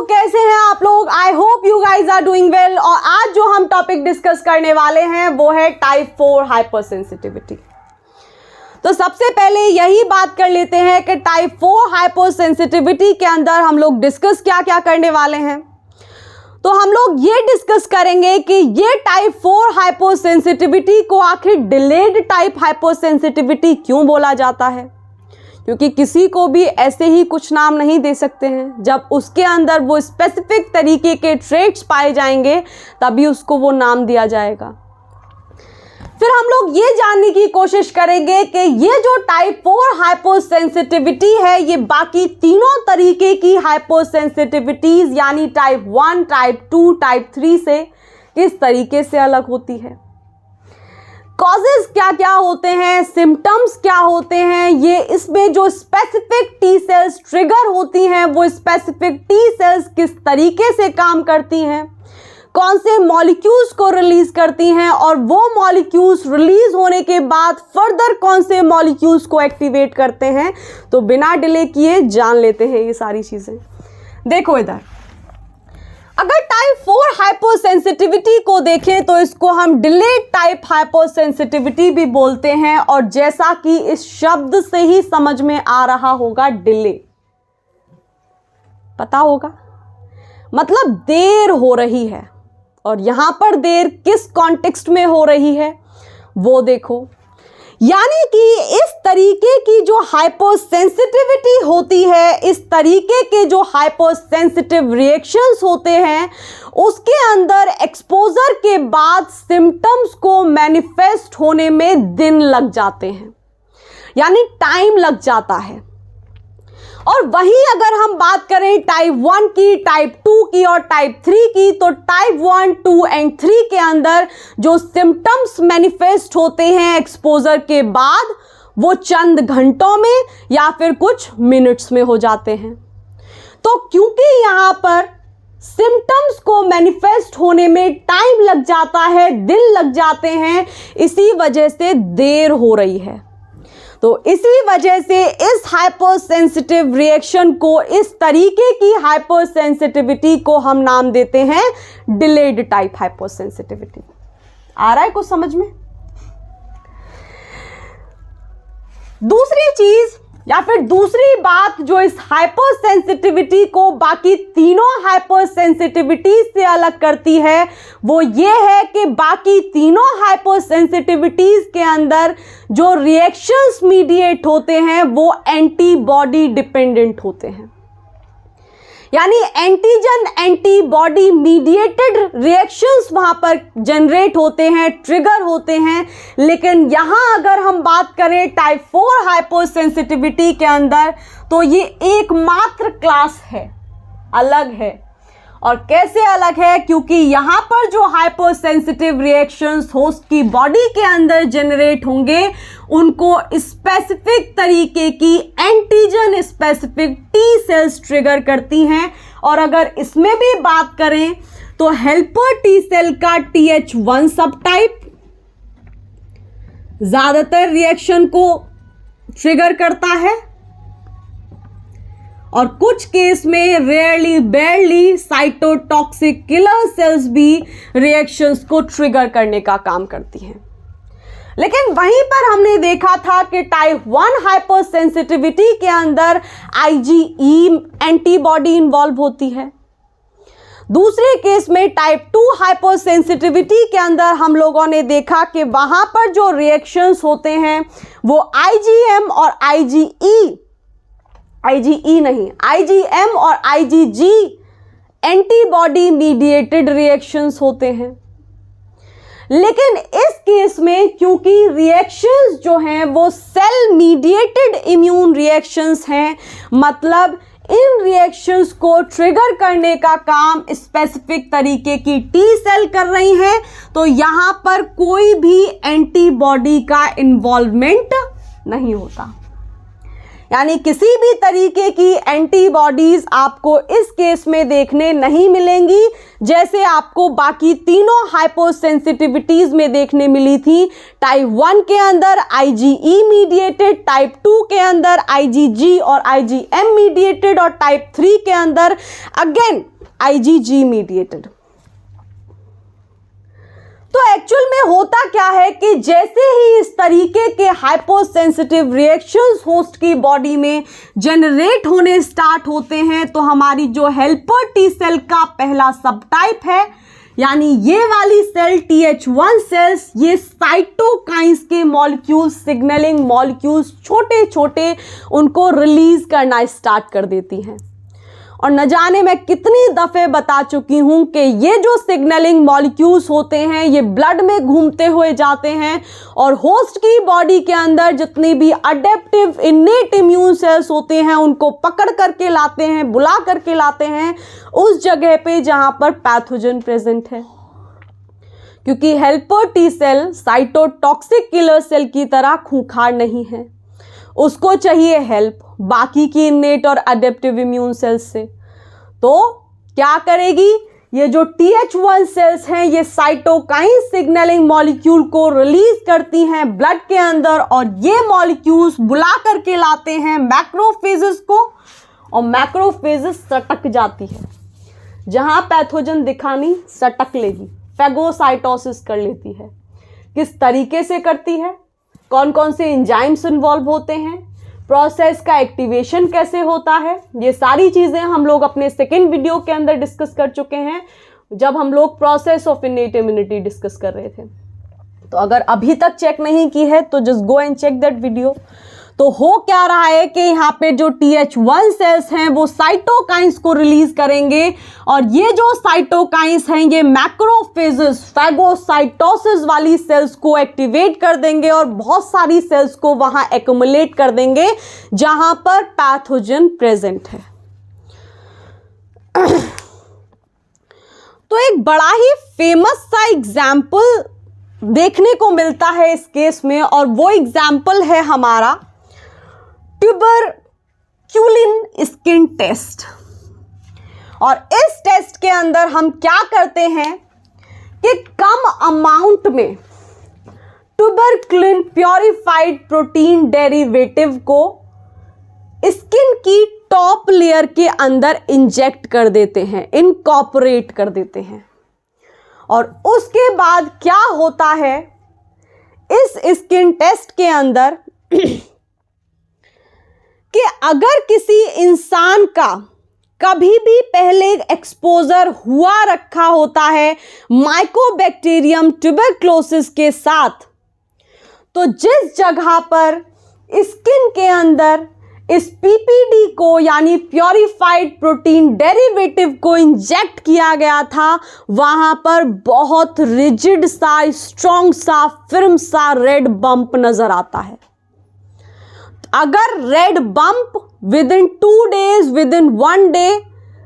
कैसे हैं आप लोग? I hope you guys are doing well. और आज जो हम टॉपिक डिस्कस करने वाले हैं वो है टाइप 4 हाइपर सेंसिटिविटी। तो सबसे पहले यही बात कर लेते हैं कि टाइप 4 हाइपर सेंसिटिविटी के अंदर हम लोग डिस्कस क्या क्या करने वाले हैं। तो हम लोग ये डिस्कस करेंगे कि ये टाइप 4 हाइपर सेंसिटिविटी को आखिर डिलेड टाइप हाइपर सेंसिटिविटी क्यों बोला जाता है, क्योंकि किसी को भी ऐसे ही कुछ नाम नहीं दे सकते हैं। जब उसके अंदर वो स्पेसिफिक तरीके के ट्रेट्स पाए जाएंगे तभी उसको वो नाम दिया जाएगा। फिर हम लोग ये जानने की कोशिश करेंगे कि ये जो टाइप 4 हाइपर सेंसिटिविटी है ये बाकी तीनों तरीके की हाइपर सेंसिटिविटीज यानी टाइप 1, टाइप 2, टाइप 3 से किस तरीके से अलग होती है, कॉजेज क्या क्या होते हैं, सिम्टम्स क्या होते हैं, ये इसमें जो स्पेसिफिक टी सेल्स ट्रिगर होती हैं वो स्पेसिफिक टी सेल्स किस तरीके से काम करती हैं, कौन से मॉलिक्यूल्स को रिलीज करती हैं और वो मॉलिक्यूल्स रिलीज होने के बाद फर्दर कौन से मॉलिक्यूल्स को एक्टिवेट करते हैं। तो बिना डिले किए जान लेते हैं ये सारी चीज़ें। देखो इधर, अगर टाइप 4 हाइपर सेंसिटिविटी को देखें तो इसको हम डिलेड टाइप हाइपर सेंसिटिविटी भी बोलते हैं। और जैसा कि इस शब्द से ही समझ में आ रहा होगा, डिले पता होगा मतलब देर हो रही है। और यहां पर देर किस कॉन्टेक्स्ट में हो रही है वो देखो, यानी कि इस तरीके की जो हाइपर सेंसिटिविटी होती है, इस तरीके के जो हाइपर सेंसिटिव रिएक्शंस होते हैं उसके अंदर एक्सपोजर के बाद सिम्टम्स को मैनिफेस्ट होने में दिन लग जाते हैं, यानी टाइम लग जाता है। और वहीं अगर हम बात करें टाइप 1 की, टाइप 2 की और टाइप 3 की, तो टाइप 1, 2 एंड 3 के अंदर जो सिम्टम्स मैनिफेस्ट होते हैं एक्सपोजर के बाद वो चंद घंटों में या फिर कुछ मिनट्स में हो जाते हैं। तो क्योंकि यहाँ पर सिम्टम्स को मैनिफेस्ट होने में टाइम लग जाता है, दिन लग जाते हैं, इसी वजह से देर हो रही है। तो इसी वजह से इस हाइपर सेंसिटिव रिएक्शन को, इस तरीके की हाइपर सेंसिटिविटी को हम नाम देते हैं डिलेड टाइप हाइपर सेंसिटिविटी। आ रहा है कुछ समझ में? दूसरी चीज या फिर दूसरी बात जो इस हाइपर सेंसिटिविटी को बाकी तीनों हाइपर सेंसिटिविटी से अलग करती है वो ये है कि बाकी तीनों हाइपर सेंसिटिविटीज के अंदर जो रिएक्शंस मीडिएट होते हैं वो एंटीबॉडी डिपेंडेंट होते हैं, यानी एंटीजन एंटीबॉडी मीडिएटेड रिएक्शंस वहां पर जनरेट होते हैं, ट्रिगर होते हैं। लेकिन यहां अगर हम बात करें टाइप 4 हाइपर सेंसिटिविटी के अंदर तो ये एकमात्र क्लास है, अलग है। और कैसे अलग है? क्योंकि यहां पर जो हाइपर सेंसिटिव रिएक्शंस होस्ट की बॉडी के अंदर जनरेट होंगे उनको स्पेसिफिक तरीके की antigen specific T cells trigger करती हैं। और अगर इसमें भी बात करें तो हेल्पर टी सेल का TH1 सब टाइप ज्यादातर रिएक्शन को ट्रिगर करता है और कुछ केस में रेयरली बेयरली साइटोटॉक्सिक किलर सेल्स भी रिएक्शंस को ट्रिगर करने का काम करती हैं। लेकिन वहीं पर हमने देखा था कि टाइप 1 हाइपर सेंसिटिविटी के अंदर IgE एंटीबॉडी इन्वॉल्व होती है। दूसरे केस में टाइप 2 हाइपर सेंसिटिविटी के अंदर हम लोगों ने देखा कि वहां पर जो रिएक्शंस होते हैं वो IgM और IgM और IgG एंटीबॉडी मीडिएटेड रिएक्शंस होते हैं। लेकिन इस केस में क्योंकि रिएक्शंस जो हैं वो सेल मीडिएटेड इम्यून रिएक्शंस हैं, मतलब इन रिएक्शंस को ट्रिगर करने का काम स्पेसिफिक तरीके की टी सेल कर रही हैं, तो यहां पर कोई भी एंटीबॉडी का इन्वॉल्वमेंट नहीं होता। यानी किसी भी तरीके की एंटीबॉडीज आपको इस केस में देखने नहीं मिलेंगी, जैसे आपको बाकी तीनों हाइपोसेंसिटिविटीज में देखने मिली थी। टाइप 1 के अंदर IgE मीडिएटेड, टाइप 2 के अंदर IgG और IgM मीडिएटेड और टाइप 3 के अंदर अगेन IgG मीडिएटेड। तो एक्चुअल में होता क्या है कि जैसे ही इस तरीके के हाइपोसेंसिटिव रिएक्शंस होस्ट की बॉडी में जनरेट होने स्टार्ट होते हैं, तो हमारी जो हेल्पर टी सेल का पहला सब टाइप है, यानी ये वाली सेल TH1 सेल्स, ये साइटोकाइंस के मॉलिक्यूल्स, सिग्नलिंग मॉलिक्यूल्स छोटे छोटे उनको रिलीज करना स्टार्ट कर देती हैं। और न जाने मैं कितनी दफ़े बता चुकी हूँ कि ये जो सिग्नलिंग मॉलिक्यूल्स होते हैं ये ब्लड में घूमते हुए जाते हैं और होस्ट की बॉडी के अंदर जितनी भी अडेप्टिव इन्नेट इम्यून सेल्स होते हैं उनको पकड़ करके लाते हैं, बुला करके लाते हैं उस जगह पे जहाँ पर पैथोजन प्रेजेंट है। क्योंकि helper T cell cytotoxic killer cell की तरह खूंखार नहीं है, उसको चाहिए हेल्प बाकी की इन्नेट और अडेप्टिव इम्यून सेल्स से। तो क्या करेगी, ये जो TH1 सेल्स हैं ये साइटोकाइन सिग्नलिंग मॉलिक्यूल को रिलीज करती हैं ब्लड के अंदर और ये मॉलिक्यूल्स बुला करके लाते हैं मैक्रोफेजेस को और मैक्रोफेजेस सटक जाती है, जहां पैथोजन दिखानी सटक लेगी, फैगोसाइटोसिस कर लेती है। किस तरीके से करती है, कौन कौन से एंजाइम्स इन्वॉल्व होते हैं, प्रोसेस का एक्टिवेशन कैसे होता है, ये सारी चीज़ें हम लोग अपने सेकेंड वीडियो के अंदर डिस्कस कर चुके हैं जब हम लोग process of innate immunity discuss कर रहे थे। तो अगर अभी तक चेक नहीं की है तो just go and check that video. तो हो क्या रहा है कि यहाँ पे जो TH1 सेल्स हैं वो साइटोकाइंस को रिलीज करेंगे और ये जो साइटोकाइंस हैं ये मैक्रोफेजेस फैगोसाइटोसिस वाली सेल्स को एक्टिवेट कर देंगे और बहुत सारी सेल्स को वहां एक्युमुलेट कर देंगे जहां पर पैथोजन प्रेजेंट है। तो एक बड़ा ही फेमस सा एग्जाम्पल देखने को मिलता है इस केस में और वो एग्जाम्पल है हमारा ट्यूबरक्यूलिन स्किन टेस्ट। और इस टेस्ट के अंदर हम क्या करते हैं कि कम अमाउंट में ट्यूबरक्यूलिन प्योरीफाइड प्रोटीन डेरिवेटिव को स्किन की टॉप लेयर के अंदर इंजेक्ट कर देते हैं, इनकॉर्पोरेट कर देते हैं। और उसके बाद क्या होता है इस स्किन टेस्ट के अंदर कि अगर किसी इंसान का कभी भी पहले एक्सपोजर हुआ रखा होता है माइकोबैक्टीरियम ट्यूबरक्लोसिस के साथ, तो जिस जगह पर स्किन के अंदर इस PPD को यानी प्योरीफाइड प्रोटीन डेरिवेटिव को इंजेक्ट किया गया था वहां पर बहुत रिजिड सा, स्ट्रॉन्ग सा, फिर्म सा रेड बम्प नजर आता है। अगर red bump with in 2 days, with in 1 day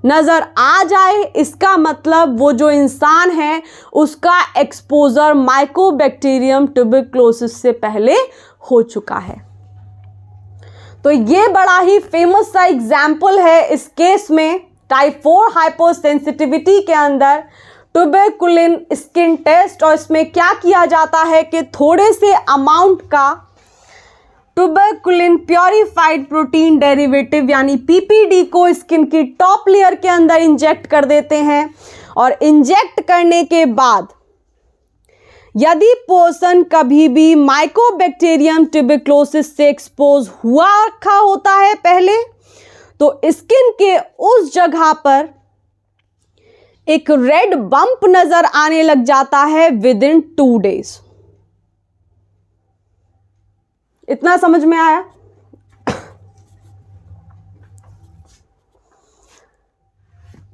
नजर आ जाए, इसका मतलब वो जो इंसान है उसका एक्सपोजर माइकोबैक्टीरियम ट्यूबरक्लोसिस से पहले हो चुका है। तो ये बड़ा ही फेमस सा एग्जाम्पल है इस केस में टाइप 4 हाइपोसेंसिटिविटी के अंदर ट्यूबरक्यूलिन स्किन टेस्ट। और इसमें क्या किया जाता है कि थोड़े से अमाउंट का ट्यूबरक्यूलिन प्योरीफाइड प्रोटीन डेरिवेटिव यानी PPD को स्किन की टॉप लेयर के अंदर इंजेक्ट कर देते हैं और इंजेक्ट करने के बाद यदि पर्सन कभी भी माइकोबैक्टीरियम ट्यूबरक्लोसिस से एक्सपोज हुआ रखा होता है पहले, तो स्किन के उस जगह पर एक रेड बम्प नजर आने लग जाता है विद इन 2 डेज। इतना समझ में आया?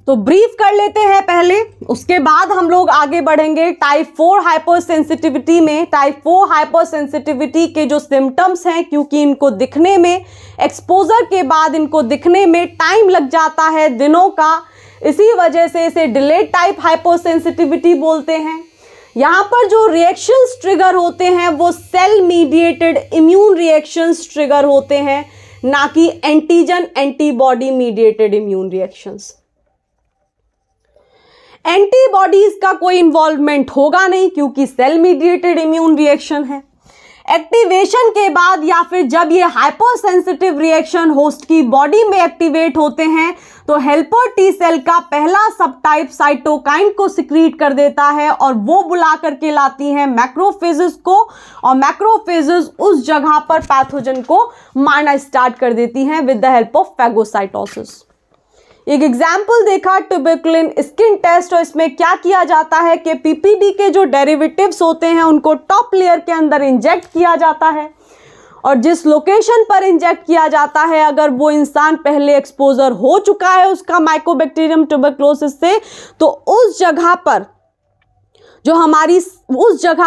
तो ब्रीफ कर लेते हैं पहले, उसके बाद हम लोग आगे बढ़ेंगे टाइप 4 हाइपरसेंसिटिविटी में। टाइप 4 हाइपरसेंसिटिविटी के जो सिम्टम्स हैं, क्योंकि इनको दिखने में, एक्सपोजर के बाद इनको दिखने में टाइम लग जाता है दिनों का, इसी वजह से इसे डिलेड टाइप हाइपरसेंसिटिविटी बोलते हैं। यहाँ पर जो रिएक्शंस ट्रिगर होते हैं वो cell mediated immune reactions trigger होते हैं, ना कि antigen antibody mediated immune reactions. Antibodies का कोई इन्वॉल्वमेंट होगा नहीं क्योंकि सेल मीडिएटेड इम्यून रिएक्शन है। एक्टिवेशन के बाद या फिर जब ये हाइपर सेंसिटिव रिएक्शन होस्ट की बॉडी में एक्टिवेट होते हैं तो हेल्पर टी सेल का पहला सब टाइप साइटोकाइन को सिक्रीट कर देता है और वो बुला करके लाती हैं मैक्रोफेजेस को, और मैक्रोफेजेस उस जगह पर पैथोजन को मारना स्टार्ट कर देती हैं with the help of phagocytosis. एक एग्जाम्पल देखा ट्यूबरकुलिन स्किन टेस्ट, और इसमें क्या किया जाता है कि पीपीडी के जो डेरिवेटिव्स होते हैं उनको टॉप लेयर के अंदर इंजेक्ट किया जाता है, और जिस लोकेशन पर इंजेक्ट किया जाता है अगर वो इंसान पहले एक्सपोजर हो चुका है उसका माइकोबैक्टीरियम ट्यूबरकुलोसिस से, तो उस जगह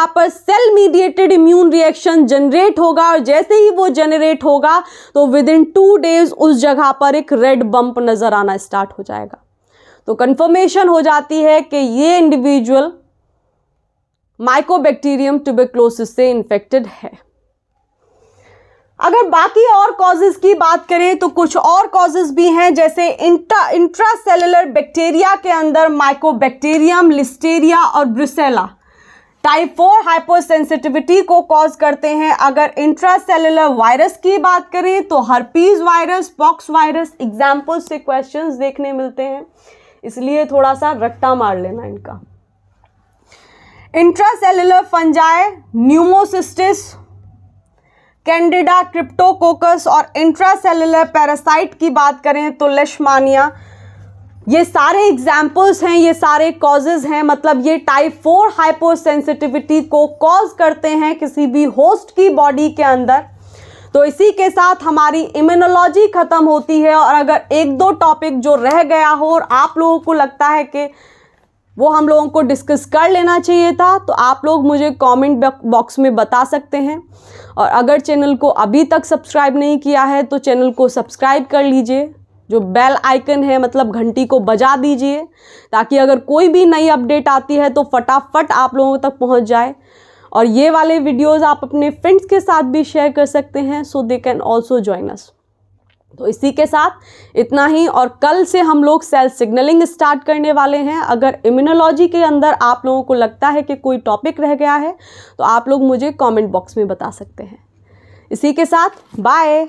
पर cell mediated immune reaction generate होगा, और जैसे ही वो जनरेट होगा तो विद इन 2 days उस जगह पर एक रेड बम्प नजर आना स्टार्ट हो जाएगा। तो कंफर्मेशन हो जाती है कि ये इंडिविजुअल माइकोबैक्टीरियम ट्यूबरकुलोसिस से इन्फेक्टेड है। अगर बाकी और कॉजेज की बात करें तो कुछ और कॉजेज भी हैं, जैसे इंट्रासेलुलर बैक्टीरिया के अंदर माइकोबैक्टीरियम, लिस्टेरिया और ब्रुसेला टाइप 4 हाइपरसेंसिटिविटी को कॉज करते हैं। अगर इंट्रासेलुलर वायरस की बात करें तो herpes virus, pox virus example से क्वेश्चंस देखने मिलते हैं, इसलिए थोड़ा सा रट्टा मार लेना इनका। Intracellular fungi, pneumocystis, Candida, Cryptococcus और इंट्रासेलुलर पैरासाइट की बात करें तो लेशमानिया, ये सारे एग्जाम्पल्स हैं, ये सारे कॉजेज हैं। मतलब ये टाइप 4 हाइपरसेंसिटिविटी को कॉज करते हैं किसी भी होस्ट की बॉडी के अंदर। तो इसी के साथ हमारी इम्यूनोलॉजी खत्म होती है, और अगर 1-2 टॉपिक जो रह गया हो और आप लोगों को लगता है कि वो हम लोगों को डिस्कस कर लेना चाहिए था तो आप लोग मुझे कमेंट बॉक्स में बता सकते हैं। और अगर चैनल को अभी तक सब्सक्राइब नहीं किया है तो चैनल को सब्सक्राइब कर लीजिए, जो बेल आइकन है मतलब घंटी को बजा दीजिए, ताकि अगर कोई भी नई अपडेट आती है तो फटाफट आप लोगों तक पहुंच जाए। और ये वाले वीडियोस आप अपने फ्रेंड्स के साथ भी शेयर कर सकते हैं, so they can also join us. तो इसी के साथ इतना ही, और कल से हम लोग सेल सिग्नलिंग स्टार्ट करने वाले हैं। अगर इम्यूनोलॉजी के अंदर आप लोगों को लगता है कि कोई टॉपिक रह गया है तो आप लोग मुझे कमेंट बॉक्स में बता सकते हैं। इसी के साथ बाय।